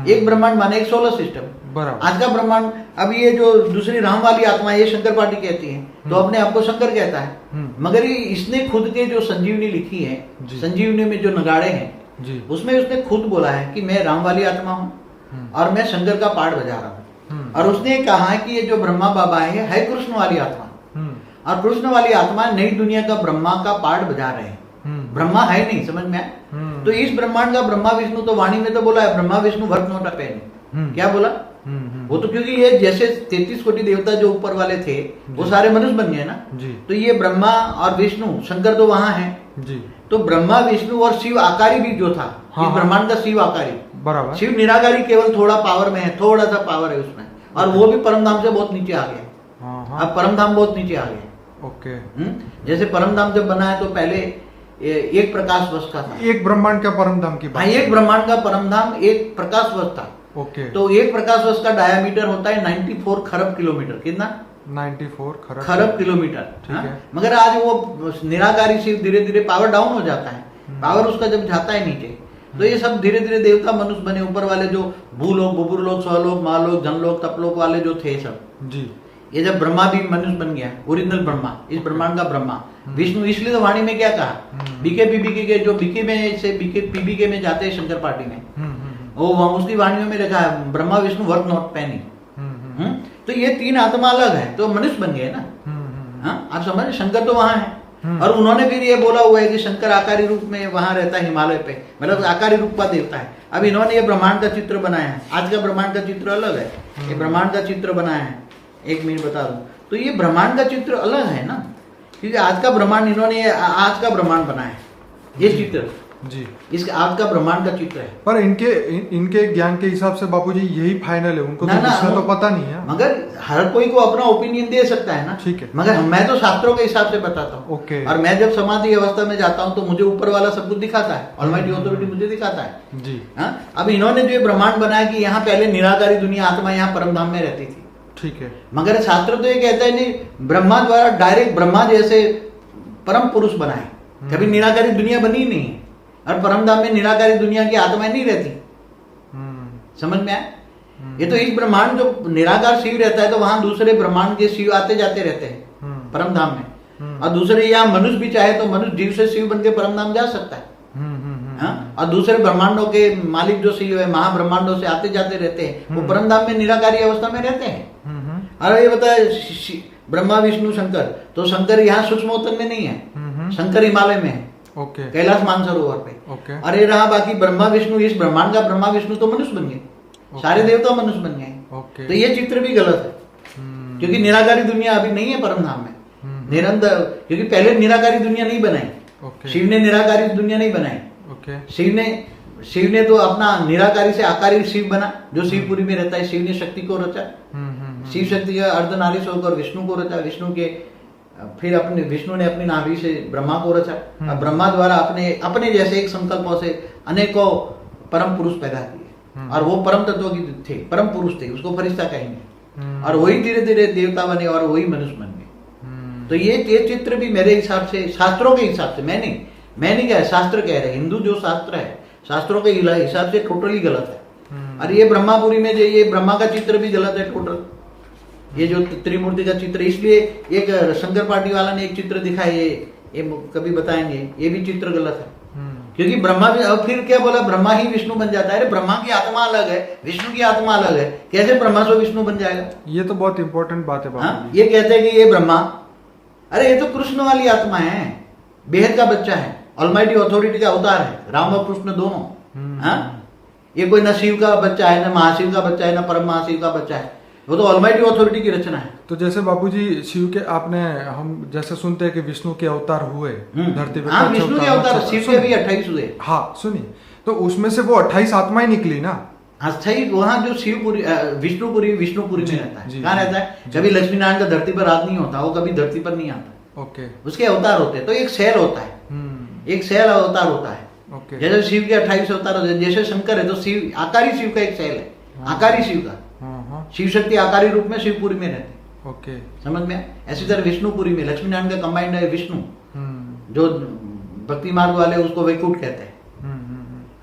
एक ब्रह्मांड माने एक सोलर सिस्टम। आज का ब्रह्मांड, अब ये जो दूसरी राम वाली आत्मा है, ये शंकर पार्टी कहती है, तो अपने आप को शंकर कहता है। मगर ये इसने खुद के जो संजीवनी लिखी है, संजीवनी में जो नगाड़े हैं, उसमें उसने खुद बोला है कि मैं राम वाली आत्मा हूँ और मैं शंकर का पाठ बजा रहा हूँ। और उसने कहा है कि ये जो ब्रह्मा बाबा है कृष्ण वाली आत्मा, और कृष्ण वाली आत्मा नई दुनिया का ब्रह्मा का पाठ बजा रहे हैं। ब्रह्मा है नहीं, समझ में आया? तो इस ब्रह्मांड का ब्रह्मा विष्णु, तो वाणी में तो बोला है Brahma Vishnu work not open. क्या बोला? वो तो क्योंकि ये जैसे 33 कोटि देवता जो ऊपर वाले थे वो सारे मनुष्य बन गए ना। तो ये ब्रह्मा और विष्णु, शंकर तो वहां है। तो ब्रह्मा विष्णु और शिव आकारी भी जो था, इस ब्रह्मांड का शिव आकारी, बराबर। शिव निराकारी केवल थोड़ा पावर में है, थोड़ा सा पावर है उसमें, और वो भी परमधाम से बहुत नीचे आ गया। अब परमधाम बहुत नीचे आ गया। ओके। जैसे परमधाम जब बना है तो पहले एक प्रकाश वर्ष का था। एक ब्रह्मांड का परमधाम की बात? एक ब्रह्मांड का परमधाम एक प्रकाश वर्ष था। ओके। तो एक प्रकाश वर्ष का डायामीटर होता है 94 खरब किलोमीटर। कितना? 94 खरब किलोमीटर। ठीक है। मगर आज वो निराकारी शिव धीरे धीरे पावर डाउन हो जाता है, पावर उसका जब जाता है नीचे, तो ये सब धीरे धीरे देवता मनुष्य बने। ऊपर वाले जो भूलोक, बुबुरलोक, स्वलोक, महालोक, जनलोक, तपलोक वाले जो थे सब जी, ये जब ब्रह्मा भी मनुष्य बन गया, ओरिजिनल ब्रह्मा, इस ब्रह्मांड का ब्रह्मा विष्णु। इसलिए तो वाणी में क्या कहा, बीके पीबीके के जो बीके में से बीके पीबीके में जाते हैं शंकर पार्टी में, वो उसकी वाणियों में लिखा है ब्रह्मा विष्णु वर्क नॉट पैनी। तो ये तीन आत्मा अलग है, तो मनुष्य बन गए ना। आप समझ, शंकर तो वहां है। और उन्होंने फिर ये बोला हुआ है कि शंकर आकारी रूप में वहां रहता है हिमालय पे, मतलब आकारी रूप का देवता है। अब इन्होंने ये ब्रह्मांड का चित्र बनाया है। आज का ब्रह्मांड का चित्र अलग है, ये ब्रह्मांड का चित्र बनाया है। एक मिनट बता दूं, तो ये ब्रह्मांड का चित्र अलग है ना, क्योंकि आज का ब्रह्मांड इन्होंने आज का ब्रह्मांड बनाया है, ये चित्र जी, इसके आज का ब्रह्मांड का चित्र है। पर इनके ज्ञान के हिसाब से बापूजी यही फाइनल है, उनको तो पता नहीं है। मगर हर कोई को अपना ओपिनियन दे सकता है ना। ठीक है। मगर मैं तो शास्त्रों के हिसाब से बताता हूँ। ओके। और मैं जब समाधि अवस्था में जाता हूँ तो मुझे ऊपर वाला सब कुछ दिखाता है, ऑलमाइटी अथॉरिटी मुझे दिखाता है जी। अब इन्होंने जो ब्रह्मांड बनाया कि यहाँ पहले निराकारी दुनिया आत्मा यहाँ परमधाम में रहती थी। ठीक है। मगर शास्त्र तो ये कहता है नहीं, ब्रह्मा द्वारा डायरेक्ट ब्रह्मा जैसे परम पुरुष बनाए, कभी निराकारी दुनिया बनी ही नहीं है। और परमधाम में निराकारी दुनिया की आत्माएं नहीं रहती। समझ में आया? ये तो एक ब्रह्मांड जो निराकार शिव रहता है, तो वहां दूसरे ब्रह्मांड के शिव आते जाते रहते हैं परमधाम में। और दूसरे यहाँ मनुष्य भी चाहे तो मनुष्य जीव से शिव बन के परमधाम जा सकता है। और दूसरे ब्रह्मांडों के मालिक जो शिव है, महाब्रह्मांडों से आते जाते रहते हैं, वो परमधाम में निराकारी अवस्था में रहते हैं। और ये बताया ब्रह्मा विष्णु शंकर, तो शंकर यहाँ सूक्ष्मोत्तन में नहीं है, शंकर हिमालय में है। ओके। कैलाश मानसरोवर पे। ओके। और ये रहा बाकी ब्रह्मा विष्णु, इस ब्रह्मांड का ब्रह्मा विष्णु तो मनुष्य बन गए, सारे देवता मनुष्य बन गए। ओके। तो ये चित्र भी गलत है, क्योंकि निराकारी दुनिया अभी नहीं है परमधाम में निरंतर, क्योंकि पहले निराकारी दुनिया नहीं बनाई। शिव ने निराकारी दुनिया नहीं बनाई। शिव ने तो अपना निराकारी से आकारी शिव बना, जो शिवपुरी में रहता है। शिव ने शक्ति को रचा, शिव शक्ति का अर्धनारीश्वर होकर विष्णु को रचा, विष्णु के फिर अपने विष्णु ने अपनी नाभि से ब्रह्मा को रचा। अब ब्रह्मा द्वारा अपने जैसे एक संकल्पों से अनेकों परम पुरुष पैदा किए, और वो परम तत्व की थे, परम पुरुष थे, उसको फरिश्ता कहेंगे। और वही धीरे धीरे देवता बने और वही मनुष्य बन गए। तो ये चित्र भी मेरे हिसाब से, शास्त्रों के हिसाब से, मैं नहीं कह, शास्त्र कह रहे, हिंदू जो शास्त्र है, शास्त्रों के हिसाब से टोटली गलत है। और ये ब्रह्मापुरी में जो ये ब्रह्मा का चित्र भी गलत है टोटल, ये जो त्रिमूर्ति का चित्र। इसलिए एक शंकर पार्टी वाला ने एक चित्र दिखाया, ये कभी बताएंगे, ये भी चित्र गलत है। क्योंकि ब्रह्मा भी, अब फिर क्या बोला, ब्रह्मा ही विष्णु बन जाता है। अरे ब्रह्मा की आत्मा अलग है, विष्णु की आत्मा अलग है, कैसे ब्रह्मा से विष्णु बन जाएगा? ये तो बहुत इंपॉर्टेंट बात है। ये कहते हैं कि ये ब्रह्मा, अरे ये तो कृष्ण वाली आत्मा है, बेहद का बच्चा है, ऑलमाइटी अथॉरिटी का अवतार है, राम और कृष्ण दोनों। ये कोई न शिव का बच्चा है, न महाशिव का बच्चा है, न परम महाशिव का बच्चा है, वो तो ऑलमाइटी अथॉरिटी की रचना है। तो जैसे बापूजी शिव के, आपने हम जैसे सुनते हैं कि विष्णु के अवतार हुए धरती पे। हाँ, विष्णु के अवतार, शिव के भी 28 हुए। हाँ सुनिए, तो उसमें से वो 28 आत्माएं निकली ना। अस्थायी वहाँ जो शिवपुरी, विष्णुपुरी में रहता है। कहाँ रहता है? कभी लक्ष्मी नारायण का धरती पर राज नहीं होता, वो कभी धरती पर नहीं आता। ओके। उसके उसके अवतार होते हैं। तो एक सेल होता है, एक सेल अवतार होता है। ओके। जैसे शिव के 28 अवतार होते हैं, जैसे शंकर है तो शिव आकारी शिव का एक सेल है, आकारी शिव का। शिव शक्ति आकारी रूप में शिवपुरी में रहते। ओके। समझ में? ऐसी तरह विष्णुपुरी में लक्ष्मी नारायण का कंबाइंड है विष्णु, जो भक्ति मार्ग वाले उसको वैकुंठ कहते हैं।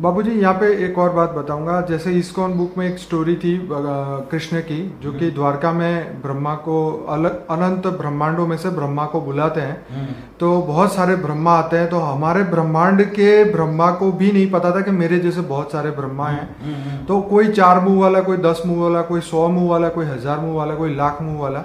बाबूजी यहाँ पे एक और बात बताऊंगा, जैसे इस्कॉन बुक में एक स्टोरी थी कृष्ण की, जो कि द्वारका में ब्रह्मा को अनंत ब्रह्मांडों में से ब्रह्मा को बुलाते हैं, तो बहुत सारे ब्रह्मा आते हैं। तो हमारे ब्रह्मांड के ब्रह्मा को भी नहीं पता था कि मेरे जैसे बहुत सारे ब्रह्मा हैं। तो कोई 4 मुंह वाला, कोई 10 मुंह वाला, कोई 100 मुंह वाला, कोई 1000 मुंह वाला, कोई लाख मुंह वाला।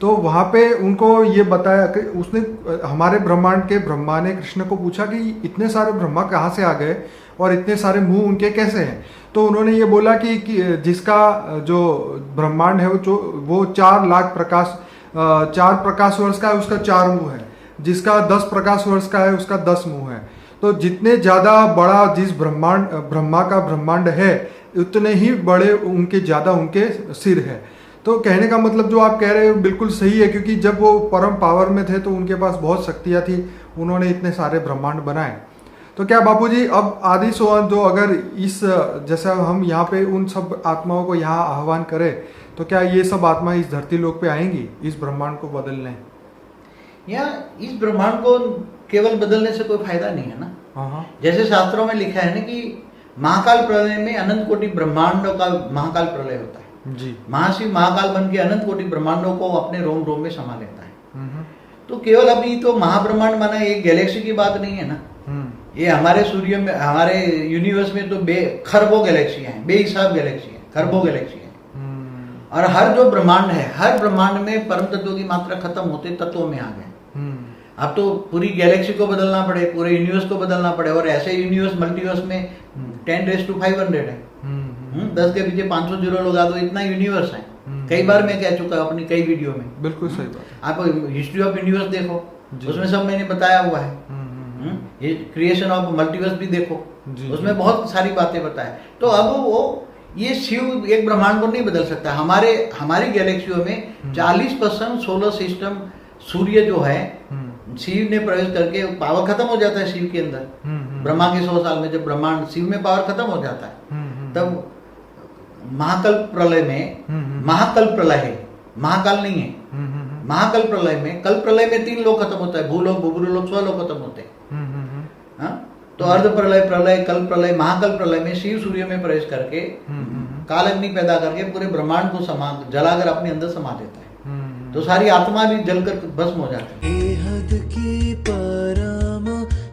तो वहां पे उनको ये बताया कि उसने, हमारे ब्रह्मांड के ब्रह्मा ने कृष्ण को पूछा कि इतने सारे ब्रह्मा कहाँ से आ गए और इतने सारे मुंह उनके कैसे हैं। तो उन्होंने ये बोला कि जिसका जो ब्रह्मांड है वो 4 लाख प्रकाश 4 प्रकाश वर्ष का है, उसका 4 मुंह है। जिसका 10 प्रकाश वर्ष का है, उसका 10 मुंह है। तो जितने ज्यादा बड़ा जिस ब्रह्मा का ब्रह्मांड है, उतने ही बड़े उनके ज्यादा उनके सिर है। तो कहने का मतलब जो आप कह रहे हो बिल्कुल सही है, क्योंकि जब वो परम पावर में थे तो उनके पास बहुत शक्तियां थी, उन्होंने इतने सारे ब्रह्मांड बनाए। तो क्या बापूजी अब आदि सोहन जो अगर इस जैसा हम यहाँ पे उन सब आत्माओं को यहाँ आह्वान करें, तो क्या ये सब आत्मा इस धरती लोक पे आएंगी इस ब्रह्मांड को बदलने? या इस ब्रह्मांड को केवल बदलने से कोई फायदा नहीं है ना। जैसे शास्त्रों में लिखा है ना कि महाकाल प्रलय में अनंत कोटि ब्रह्मांडों का महाकाल प्रलय होता है जी। महाशिव महाकाल बन के अनंत कोटि ब्रह्मांडों को अपने रोम रोम में समा लेता है। तो केवल अभी तो महाब्रह्मांड माना एक गैलेक्सी की बात नहीं है ना। ये हमारे सूर्य में, हमारे यूनिवर्स में तो खरबों गैलेक्सियां हैं, बेहिसाब गैलेक्सी हैं, खरबों गैलेक्सी हैं। और हर जो ब्रह्मांड है, हर ब्रह्मांड में परम तत्वों की मात्रा खत्म होते तत्वों में आ गए। अब तो पूरी गैलेक्सी को बदलना पड़े, पूरे यूनिवर्स को बदलना पड़े। और ऐसे यूनिवर्स मल्टीवर्स में 10⁵500 है। 10 के पीछे 500 जीरो लगा दो, इतना यूनिवर्स है। कई बार मैं कह चुका हूँ अपनी कई वीडियो में। बिल्कुल सही बात। आप हिस्ट्री ऑफ यूनिवर्स देखो, उसमें सब मैंने बताया हुआ है। ये क्रिएशन ऑफ मल्टीवर्स भी देखो, उसमें बहुत सारी बातें बताए। तो अब वो ये शिव एक ब्रह्मांड को नहीं बदल सकता। हमारी गैलेक्सियों में 40% सोलर सिस्टम, सूर्य जो है, शिव ने प्रवेश करके पावर खत्म हो जाता है शिव के अंदर। ब्रह्मा के 100 साल में जब ब्रह्मांड शिव में पावर खत्म हो जाता है, तब महाकल्प प्रलय में, महाकल्प प्रलय है, महाकाल नहीं है। महाकल्प प्रलय में, कल्प प्रलय में 3 लोग खत्म होता है, भूलोक, भूभुलोक, स्वलोक खत्म होते हैं। तो अर्ध प्रलय, प्रलय, कल्प प्रलय, महाकल्प प्रलय में शिव सूर्य में प्रवेश करके काल अग्नि पैदा करके पूरे ब्रह्मांड को जलाकर अपने अंदर समा देता है। तो सारी आत्मा भी जलकर भस्म हो जाती है। बेहद की परम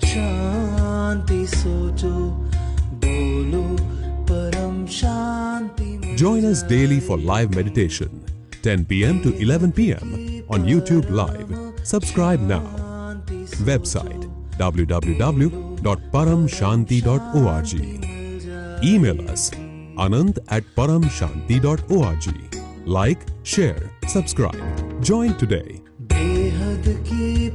शांति सोचो, बोलो परम शांति। Join us daily for live meditation, 10 p.m. to 11 p.m. on YouTube Live. Subscribe now. Website www.paramshanti.org. Email us anant@paramshanti.org. Like, share, subscribe. Join today. बेहद की